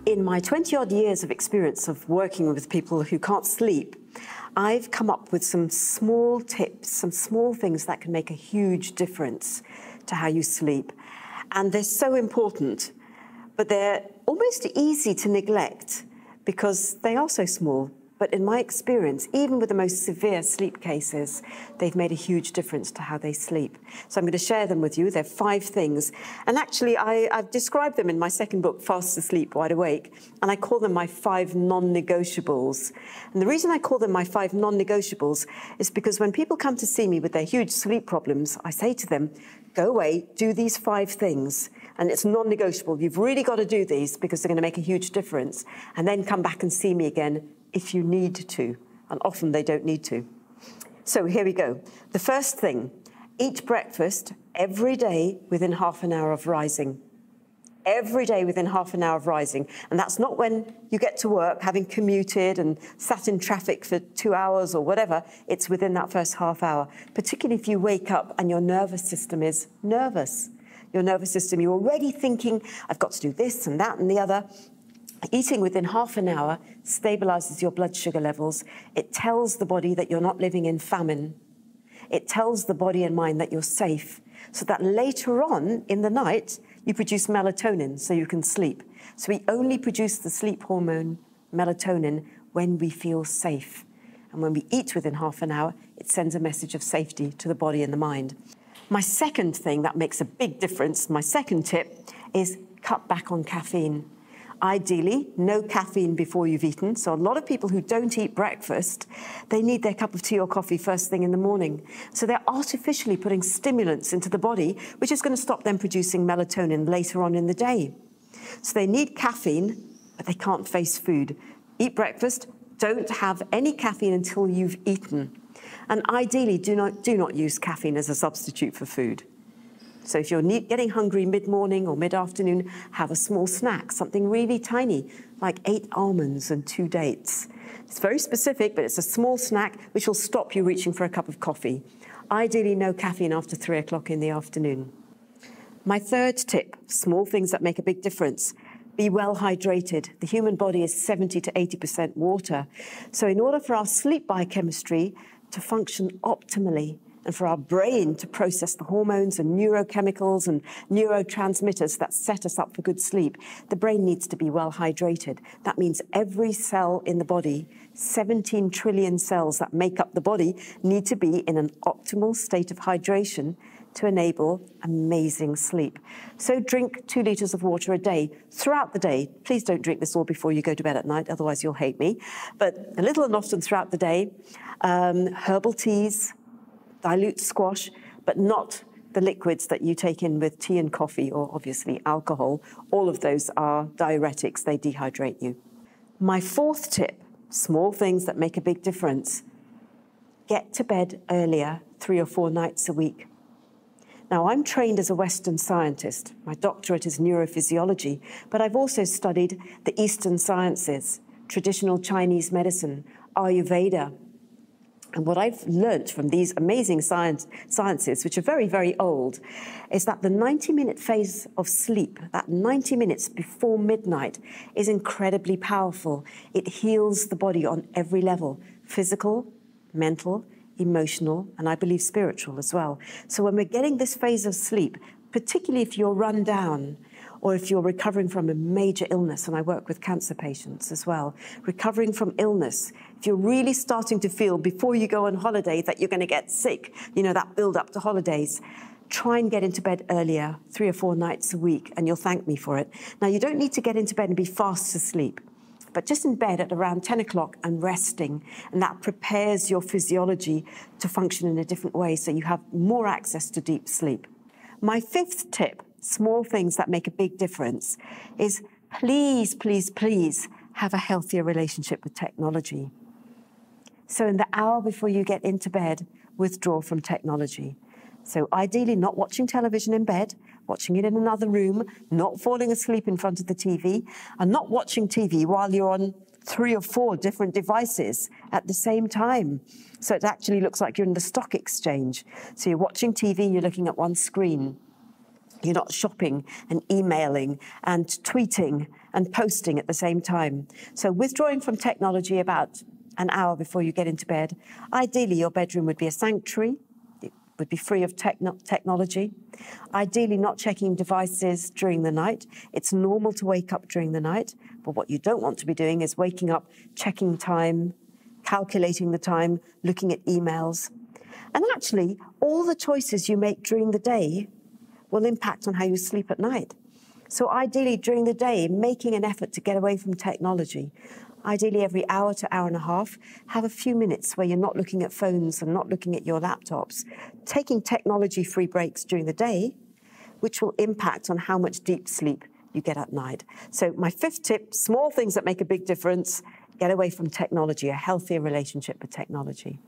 In my 20-odd years of experience of working with people who can't sleep, I've come up with some small tips, some small things that can make a huge difference to how you sleep. And they're so important, but they're almost easy to neglect because they are so small. But in my experience, even with the most severe sleep cases, they've made a huge difference to how they sleep. So I'm going to share them with you. They're 5 things. And actually, I've described them in my second book, Fast Asleep, Wide Awake, and I call them my 5 non-negotiables. And the reason I call them my 5 non-negotiables is because when people come to see me with their huge sleep problems, I say to them, go away, do these 5 things. And it's non-negotiable. You've really got to do these because they're going to make a huge difference. And then come back and see me again if you need to, and often they don't need to. So here we go. The first thing, eat breakfast every day within half an hour of rising. Every day within half an hour of rising. And that's not when you get to work, having commuted and sat in traffic for 2 hours or whatever. It's within that first half hour, particularly if you wake up and your nervous system is nervous. Your nervous system, you're already thinking, I've got to do this and that and the other. Eating within half an hour stabilizes your blood sugar levels. It tells the body that you're not living in famine. It tells the body and mind that you're safe, so that later on in the night, you produce melatonin so you can sleep. So we only produce the sleep hormone, melatonin, when we feel safe. And when we eat within half an hour, it sends a message of safety to the body and the mind. My second thing that makes a big difference, my second tip, is cut back on caffeine. Ideally, no caffeine before you've eaten. So a lot of people who don't eat breakfast, they need their cup of tea or coffee first thing in the morning. So they're artificially putting stimulants into the body, which is going to stop them producing melatonin later on in the day. So they need caffeine, but they can't face food. Eat breakfast, don't have any caffeine until you've eaten. And ideally, do not use caffeine as a substitute for food. So if you're getting hungry mid-morning or mid-afternoon, have a small snack, something really tiny, like 8 almonds and 2 dates. It's very specific, but it's a small snack which will stop you reaching for a cup of coffee. Ideally, no caffeine after 3 o'clock in the afternoon. My third tip, small things that make a big difference. Be well hydrated. The human body is 70 to 80% water. So in order for our sleep biochemistry to function optimally, and for our brain to process the hormones and neurochemicals and neurotransmitters that set us up for good sleep, the brain needs to be well hydrated. That means every cell in the body, 17 trillion cells that make up the body, need to be in an optimal state of hydration to enable amazing sleep. So drink 2 liters of water a day throughout the day. Please don't drink this all before you go to bed at night, otherwise you'll hate me. But a little and often throughout the day, herbal teas, dilute squash, but not the liquids that you take in with tea and coffee or obviously alcohol. All of those are diuretics, they dehydrate you. My fourth tip, small things that make a big difference. Get to bed earlier, 3 or 4 nights a week. Now, I'm trained as a Western scientist. My doctorate is neurophysiology, but I've also studied the Eastern sciences, traditional Chinese medicine, Ayurveda. And what I've learnt from these amazing sciences, which are very, very old, is that the 90-minute phase of sleep, that 90 minutes before midnight, is incredibly powerful. It heals the body on every level, physical, mental, emotional, and I believe spiritual as well. So when we're getting this phase of sleep, particularly if you're run down, or if you're recovering from a major illness, and I work with cancer patients as well, recovering from illness, if you're really starting to feel before you go on holiday that you're going to get sick, you know, that build up to holidays, try and get into bed earlier, 3 or 4 nights a week, and you'll thank me for it. Now, you don't need to get into bed and be fast asleep, but just in bed at around 10 o'clock and resting, and that prepares your physiology to function in a different way so you have more access to deep sleep. My fifth tip, small things that make a big difference, is please, please, please have a healthier relationship with technology. So in the hour before you get into bed, withdraw from technology. So ideally not watching television in bed, watching it in another room, not falling asleep in front of the TV, and not watching TV while you're on 3 or 4 different devices at the same time. So it actually looks like you're in the stock exchange. So you're watching TV, you're looking at one screen. You're not shopping and emailing and tweeting and posting at the same time. So withdrawing from technology about an hour before you get into bed. Ideally, your bedroom would be a sanctuary. It would be free of technology. Ideally, not checking devices during the night. It's normal to wake up during the night, but what you don't want to be doing is waking up, checking time, calculating the time, looking at emails. And actually, all the choices you make during the day will impact on how you sleep at night. So ideally, during the day, making an effort to get away from technology. Ideally, every hour to hour and a half, have a few minutes where you're not looking at phones and not looking at your laptops. Taking technology-free breaks during the day, which will impact on how much deep sleep you get at night. So my fifth tip, small things that make a big difference, get away from technology, a healthier relationship with technology.